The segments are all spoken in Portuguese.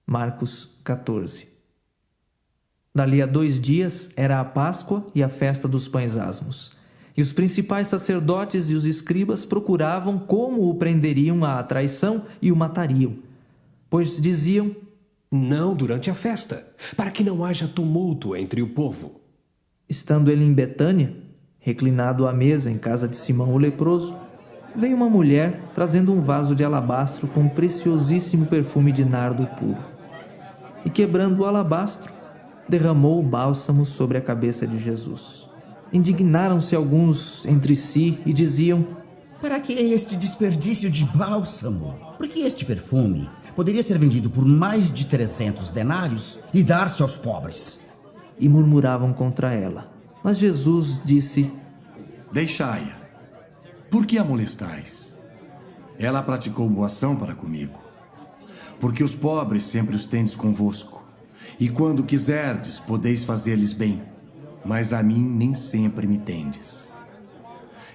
Marcos 14. Dali a 2 dias era a Páscoa e a festa dos pães asmos. E os principais sacerdotes e os escribas procuravam como o prenderiam à traição e o matariam. Pois diziam: não durante a festa, para que não haja tumulto entre o povo. Estando ele em Betânia, reclinado à mesa em casa de Simão o leproso, veio uma mulher trazendo um vaso de alabastro com um preciosíssimo perfume de nardo puro. E quebrando o alabastro, derramou o bálsamo sobre a cabeça de Jesus. Indignaram-se alguns entre si e diziam: para que este desperdício de bálsamo? Porque este perfume poderia ser vendido por mais de 300 denários e dar-se aos pobres. E murmuravam contra ela. Mas Jesus disse: deixai-a. Por que a molestais? Ela praticou boa ação para comigo. Porque os pobres sempre os tendes convosco, e quando quiserdes, podeis fazer-lhes bem, mas a mim nem sempre me tendes.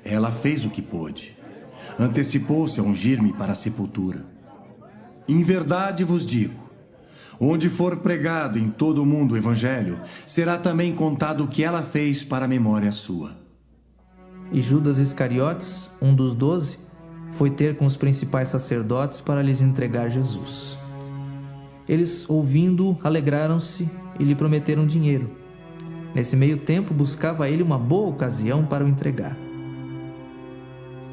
Ela fez o que pôde, antecipou-se a ungir-me para a sepultura. Em verdade vos digo, onde for pregado em todo o mundo o evangelho, será também contado o que ela fez para a memória sua. E Judas Iscariotes, um dos 12, foi ter com os principais sacerdotes para lhes entregar Jesus. Eles, ouvindo-o, alegraram-se e lhe prometeram dinheiro. Nesse meio tempo, buscava ele uma boa ocasião para o entregar.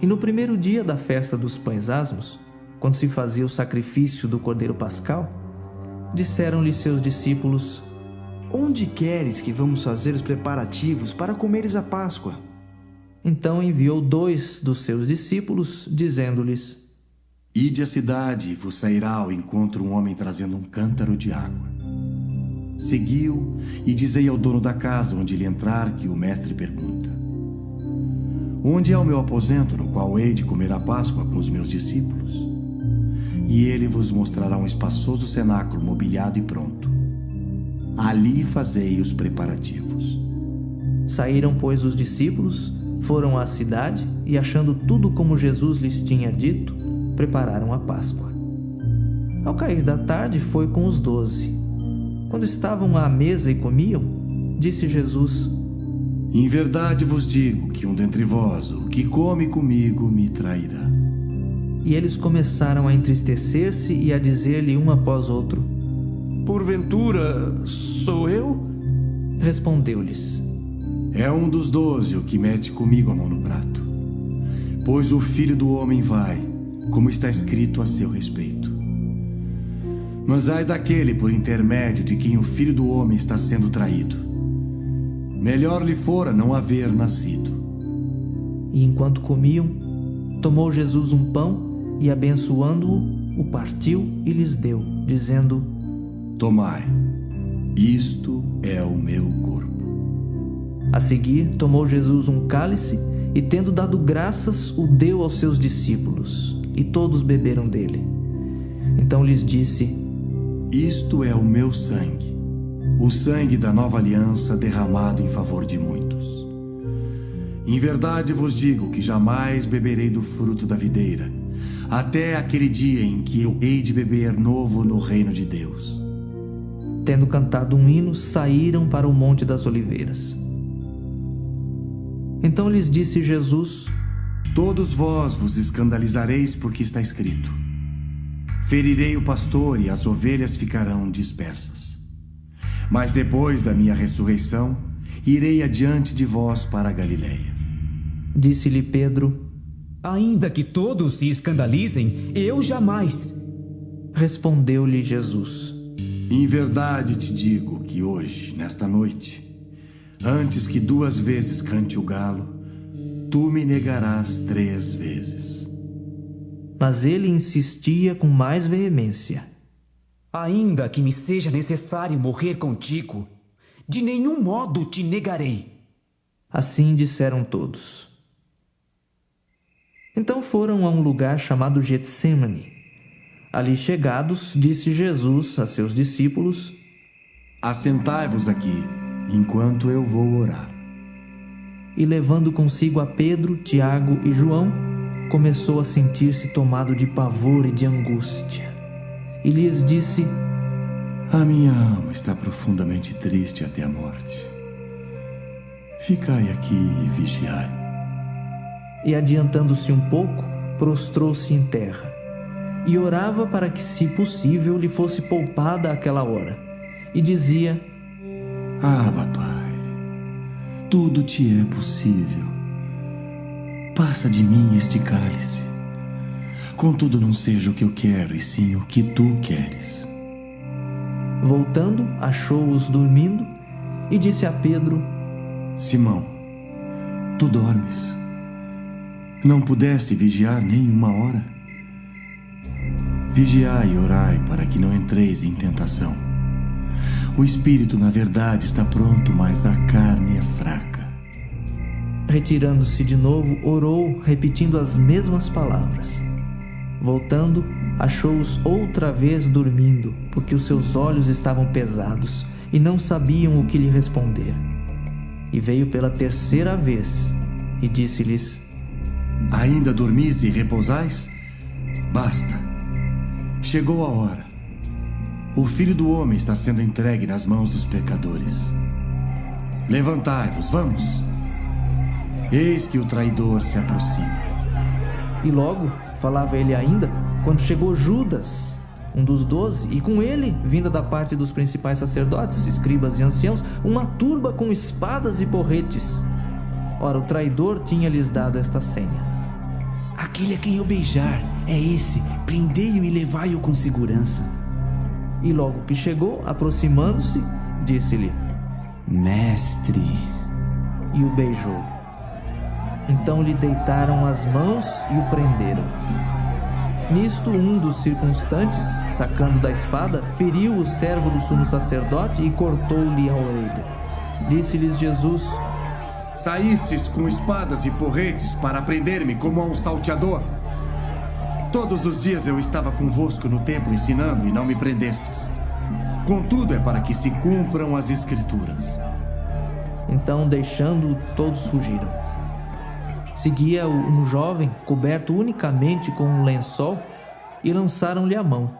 E no primeiro dia da festa dos pães asmos, quando se fazia o sacrifício do cordeiro pascal, disseram-lhe seus discípulos: onde queres que vamos fazer os preparativos para comeres a Páscoa? Então enviou 2 dos seus discípulos, dizendo-lhes: ide à cidade e vos sairá ao encontro um homem trazendo um cântaro de água. Seguiu e dizei ao dono da casa onde ele entrar que o mestre pergunta: onde é o meu aposento no qual hei de comer a Páscoa com os meus discípulos? E ele vos mostrará um espaçoso cenáculo mobiliado e pronto. Ali fazei os preparativos. Saíram, pois, os discípulos, foram à cidade e, achando tudo como Jesus lhes tinha dito, prepararam a Páscoa. Ao cair da tarde, foi com os 12. Quando estavam à mesa e comiam, disse Jesus: em verdade vos digo que um dentre vós, o que come comigo, me trairá. E eles começaram a entristecer-se e a dizer-lhe um após outro: porventura, sou eu? Respondeu-lhes: é um dos 12 o que mete comigo a mão no prato. Pois o Filho do Homem vai, como está escrito a seu respeito. Mas ai daquele por intermédio de quem o Filho do Homem está sendo traído. Melhor lhe fora não haver nascido. E enquanto comiam, tomou Jesus um pão e, abençoando-o, o partiu e lhes deu, dizendo: tomai, isto é o meu corpo. A seguir, tomou Jesus um cálice e, tendo dado graças, o deu aos seus discípulos, e todos beberam dele. Então lhes disse: isto é o meu sangue, o sangue da nova aliança derramado em favor de muitos. Em verdade vos digo que jamais beberei do fruto da videira, até aquele dia em que eu hei de beber novo no reino de Deus. Tendo cantado um hino, saíram para o Monte das Oliveiras. Então lhes disse Jesus: todos vós vos escandalizareis porque está escrito: ferirei o pastor e as ovelhas ficarão dispersas. Mas depois da minha ressurreição, irei adiante de vós para a Galileia. Disse-lhe Pedro: ainda que todos se escandalizem, eu jamais. Respondeu-lhe Jesus: em verdade te digo que hoje, nesta noite, antes que 2 vezes cante o galo, tu me negarás 3 vezes. Mas ele insistia com mais veemência: ainda que me seja necessário morrer contigo, de nenhum modo te negarei. Assim disseram todos. Então foram a um lugar chamado Getsêmani. Ali chegados, disse Jesus a seus discípulos: assentai-vos aqui, enquanto eu vou orar. E levando consigo a Pedro, Tiago e João, começou a sentir-se tomado de pavor e de angústia. E lhes disse: A minha alma está profundamente triste até a morte. Ficai aqui e vigiai. E adiantando-se um pouco, prostrou-se em terra e orava para que, se possível, lhe fosse poupada aquela hora. E dizia: Abba, Pai, tudo te é possível. Passa de mim este cálice. Contudo, não seja o que eu quero, e sim o que tu queres. Voltando, achou-os dormindo e disse a Pedro: Simão, tu dormes? Não pudeste vigiar nem uma hora? Vigiai e orai para que não entreis em tentação. O espírito, na verdade, está pronto, mas a carne é fraca. Retirando-se de novo, orou, repetindo as mesmas palavras. Voltando, achou-os outra vez dormindo, porque os seus olhos estavam pesados e não sabiam o que lhe responder. E veio pela terceira vez e disse-lhes: Ainda dormis e repousais? Basta. Chegou a hora. O Filho do Homem está sendo entregue nas mãos dos pecadores. Levantai-vos, vamos. Eis que o traidor se aproxima. E logo, falava ele ainda, quando chegou Judas, um dos 12, e com ele, vinda da parte dos principais sacerdotes, escribas e anciãos, uma turba com espadas e porretes. Ora, o traidor tinha-lhes dado esta senha: Aquele a quem eu beijar é esse, prendei-o e levai-o com segurança. E logo que chegou, aproximando-se, disse-lhe: Mestre. E o beijou. Então lhe deitaram as mãos e o prenderam. Nisto, um dos circunstantes, sacando da espada, feriu o servo do sumo sacerdote e cortou-lhe a orelha. Disse-lhes Jesus: Saístes com espadas e porretes para prender-me como a um salteador. Todos os dias eu estava convosco no templo ensinando e não me prendestes. Contudo, é para que se cumpram as Escrituras. Então, deixando-o, todos fugiram. Seguia-o um jovem, coberto unicamente com um lençol, e lançaram-lhe a mão.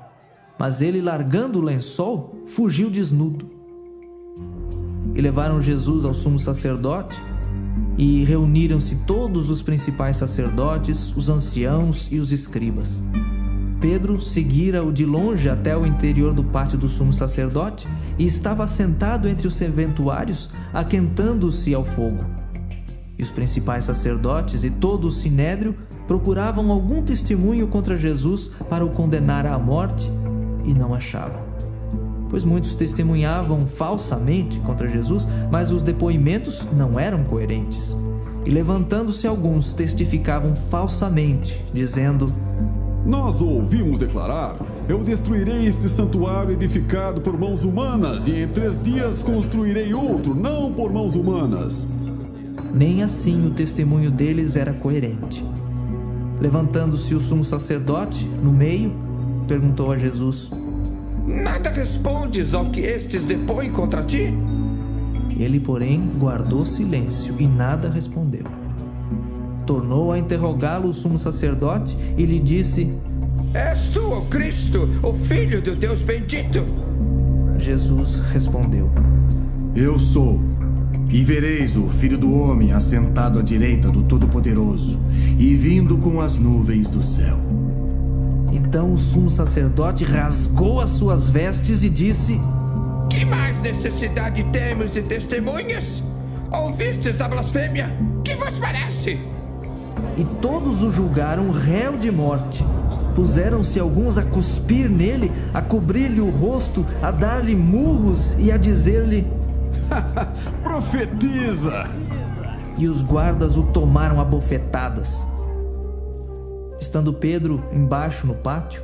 Mas ele, largando o lençol, fugiu desnudo. E levaram Jesus ao sumo sacerdote, e reuniram-se todos os principais sacerdotes, os anciãos e os escribas. Pedro seguira-o de longe até o interior do pátio do sumo sacerdote e estava sentado entre os serventuários, aquentando-se ao fogo. E os principais sacerdotes e todo o sinédrio procuravam algum testemunho contra Jesus para o condenar à morte e não achavam. Pois muitos testemunhavam falsamente contra Jesus, mas os depoimentos não eram coerentes. E levantando-se alguns, testificavam falsamente, dizendo: Nós o ouvimos declarar: Eu destruirei este santuário edificado por mãos humanas, e em 3 dias construirei outro, não por mãos humanas. Nem assim o testemunho deles era coerente. Levantando-se o sumo sacerdote, no meio, perguntou a Jesus: Nada respondes ao que estes depõem contra ti? Ele, porém, guardou silêncio e nada respondeu. Tornou a interrogá-lo o sumo sacerdote e lhe disse: És tu o Cristo, o Filho do Deus bendito? Jesus respondeu: Eu sou. E vereis o Filho do Homem assentado à direita do Todo-Poderoso e vindo com as nuvens do céu. Então o sumo sacerdote rasgou as suas vestes e disse: Que mais necessidade temos de testemunhas? Ouvistes a blasfêmia? Que vos parece? E todos o julgaram réu de morte. Puseram-se alguns a cuspir nele, a cobrir-lhe o rosto, a dar-lhe murros e a dizer-lhe: Profetiza! E os guardas o tomaram a bofetadas. Estando Pedro embaixo no pátio,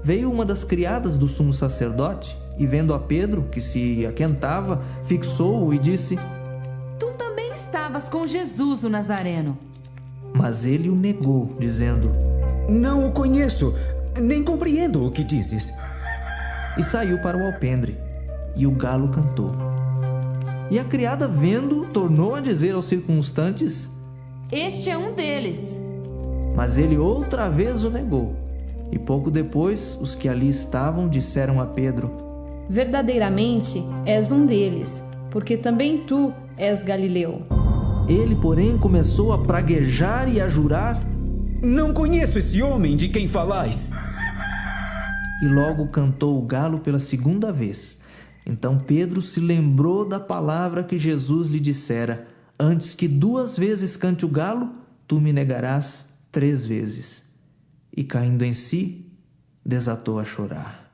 veio uma das criadas do sumo sacerdote e, vendo a Pedro, que se aquentava, fixou-o e disse: Tu também estavas com Jesus o Nazareno. Mas ele o negou, dizendo: Não o conheço, nem compreendo o que dizes. E saiu para o alpendre, e o galo cantou. E a criada, vendo, tornou a dizer aos circunstantes: Este é um deles. Mas ele outra vez o negou. E pouco depois, os que ali estavam disseram a Pedro: verdadeiramente és um deles, porque também tu és Galileu. Ele, porém, começou a praguejar e a jurar: Não conheço esse homem de quem falais. E logo cantou o galo pela segunda vez. Então Pedro se lembrou da palavra que Jesus lhe dissera: Antes que 2 vezes cante o galo, tu me negarás 3 vezes. E caindo em si, desatou a chorar.